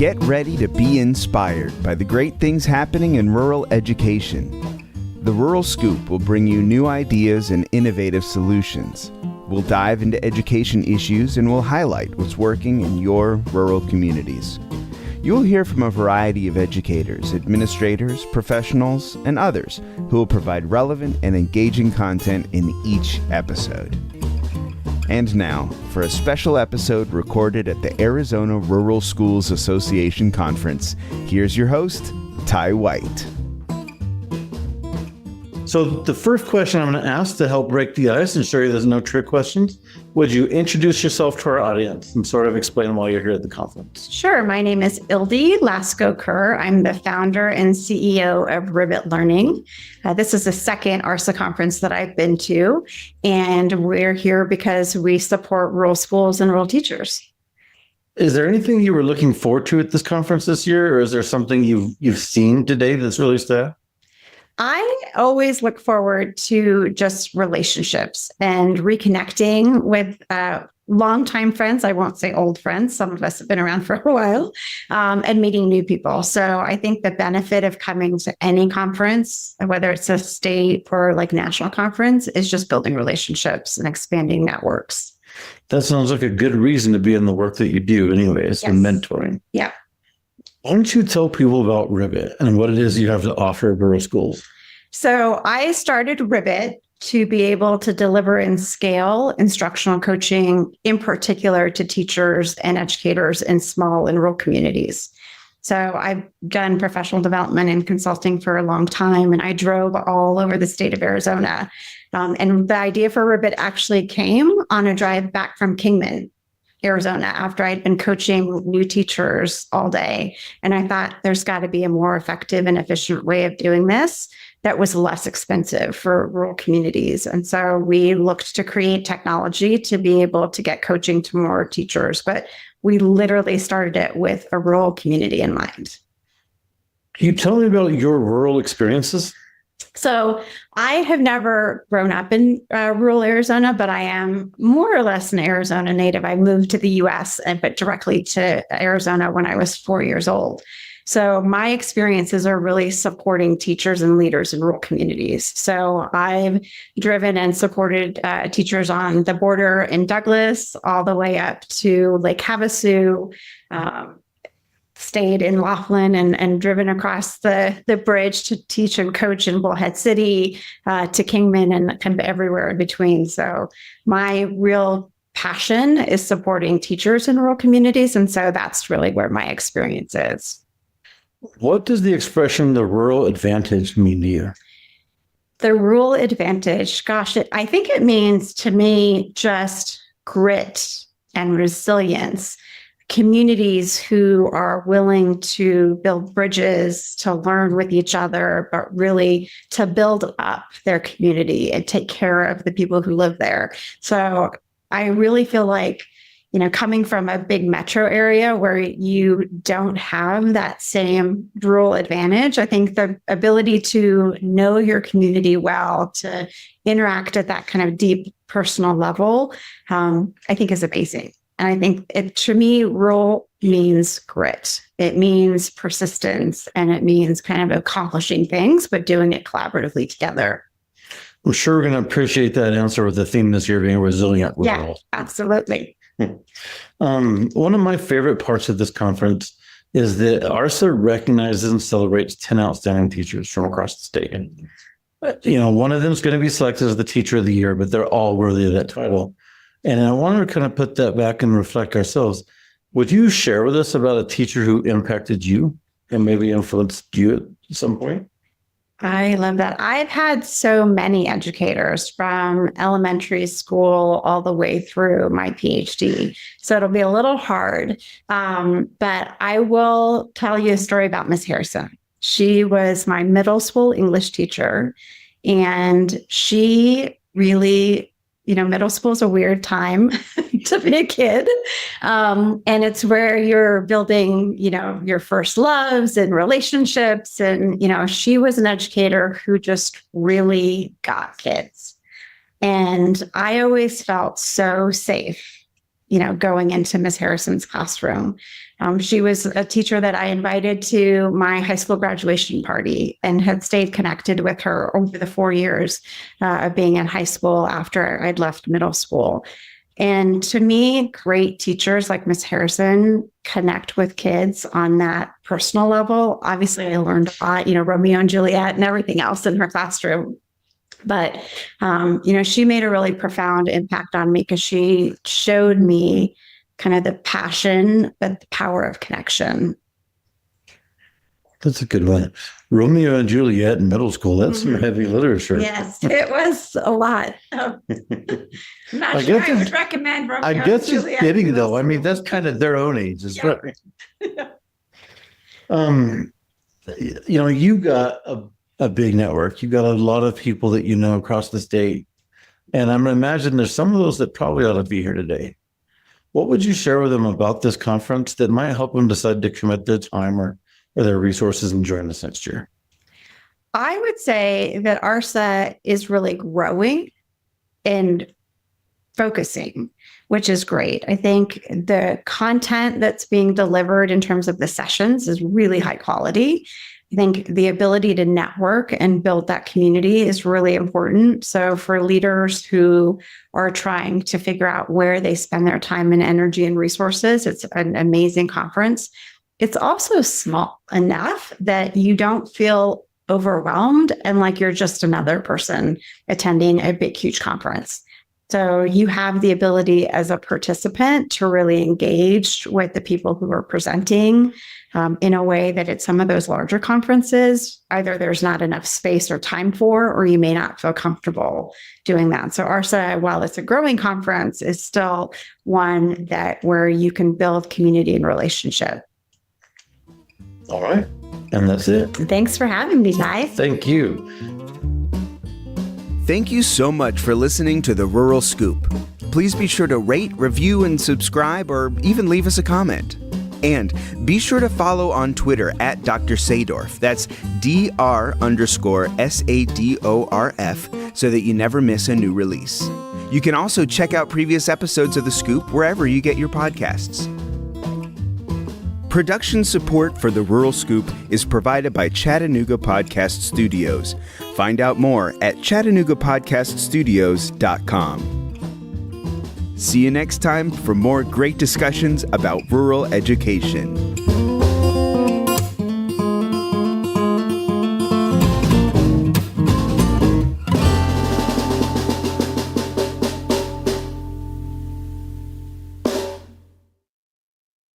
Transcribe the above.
Get ready to be inspired by the great things happening in rural education. The Rural Scoop will bring you new ideas and innovative solutions. We'll dive into education issues and we'll highlight what's working in your rural communities. You'll hear from a variety of educators, administrators, professionals, and others who will provide relevant and engaging content in each episode. And now, for a special episode recorded at the Arizona Rural Schools Association Conference, here's your host, Ty White. So the first question I'm going to ask to help break the ice and show you there's no trick questions, would you introduce yourself to our audience and sort of explain why you're here at the conference? Sure. My name is Ildi Laczko-Kerr. I'm the founder and CEO of Ribbit Learning. This is the second ARSA conference that I've been to, and we're here because we support rural schools and rural teachers. Is there anything you were looking forward to at this conference this year, or is there something you've seen today that's really stood out? I always look forward to just relationships and reconnecting with longtime friends. I won't say old friends. Some of us have been around for a while, and meeting new people. So I think the benefit of coming to any conference, whether it's a state or like national conference, is just building relationships and expanding networks. That sounds like a good reason to be in the work that you do anyways, and mentoring. Yeah. Why don't you tell people about Ribbit and what it is you have to offer rural schools? So I started Ribbit to be able to deliver and scale instructional coaching, in particular to teachers and educators in small and rural communities. So I've done professional development and consulting for a long time, and I drove all over the state of Arizona. And the idea for Ribbit actually came on a drive back from Kingman, Arizona, after I'd been coaching new teachers all day. And I thought there's got to be a more effective and efficient way of doing this that was less expensive for rural communities. And so we looked to create technology to be able to get coaching to more teachers. But we literally started it with a rural community in mind. Can you tell me about your rural experiences? So I have never grown up in rural Arizona, but I am more or less an Arizona native. I moved to the U.S., but directly to Arizona when I was 4 years old. So my experiences are really supporting teachers and leaders in rural communities. So I've driven and supported teachers on the border in Douglas, all the way up to Lake Havasu, stayed in Laughlin and driven across the bridge to teach and coach in Bullhead City, to Kingman, and kind of everywhere in between. So my real passion is supporting teachers in rural communities. And so that's really where my experience is. What does the expression the rural advantage mean to you? The rural advantage, gosh, I think it means to me just grit and resilience. Communities who are willing to build bridges, to learn with each other, but really to build up their community and take care of the people who live there. So I really feel like, coming from a big metro area where you don't have that same rural advantage, I think the ability to know your community well, to interact at that kind of deep personal level, I think is amazing. And I think to me, rural means grit. It means persistence, and it means kind of accomplishing things, but doing it collaboratively together. I'm sure we're going to appreciate that answer with the theme this year being resilient rural. Yeah, absolutely. One of my favorite parts of this conference is that ARSA recognizes and celebrates 10 outstanding teachers from across the state. And, one of them is going to be selected as the Teacher of the Year, but they're all worthy of that title. And I wanted to kind of put that back and reflect ourselves. Would you share with us about a teacher who impacted you and maybe influenced you at some point? I love that. I've had so many educators from elementary school all the way through my PhD. So it'll be a little hard. But I will tell you a story about Miss Harrison. She was my middle school English teacher, and she really, middle school is a weird time to be a kid. And it's where you're building, your first loves and relationships. And, she was an educator who just really got kids. And I always felt so safe going into Miss Harrison's classroom. She was a teacher that I invited to my high school graduation party and had stayed connected with her over the 4 years of being in high school after I'd left middle school. And to me, great teachers like Miss Harrison connect with kids on that personal level. Obviously, I learned a lot, Romeo and Juliet and everything else in her classroom. But, she made a really profound impact on me because she showed me kind of the passion, but the power of connection. That's a good one. Romeo and Juliet in middle school. That's some heavy literature. Yes, it was a lot. I'm not sure I would recommend Romeo and Juliet. I guess it's fitting, though. I mean, that's kind of their own age. Yeah. You got a big network. You got a lot of people that you know across the state. And I'm going to imagine there's some of those that probably ought to be here today. What would you share with them about this conference that might help them decide to commit their time or their resources and join us next year? I would say that ARSA is really growing and focusing, which is great. I think the content that's being delivered in terms of the sessions is really high quality. I think the ability to network and build that community is really important. So for leaders who are trying to figure out where they spend their time and energy and resources, it's an amazing conference. It's also small enough that you don't feel overwhelmed and like you're just another person attending a big, huge conference. So you have the ability as a participant to really engage with the people who are presenting in a way that at some of those larger conferences, either there's not enough space or time for, or you may not feel comfortable doing that. So ARSA, while it's a growing conference, is still one that where you can build community and relationship. All right. And that's it. Thanks for having me, Ty. Thank you. Thank you so much for listening to The Rural Scoop. Please be sure to rate, review, and subscribe, or even leave us a comment. And be sure to follow on Twitter at Dr. Sadorf. That's Dr_SADORF, so that you never miss a new release. You can also check out previous episodes of The Scoop wherever you get your podcasts. Production support for The Rural Scoop is provided by Chattanooga Podcast Studios. Find out more at ChattanoogaPodcastStudios.com. See you next time for more great discussions about rural education.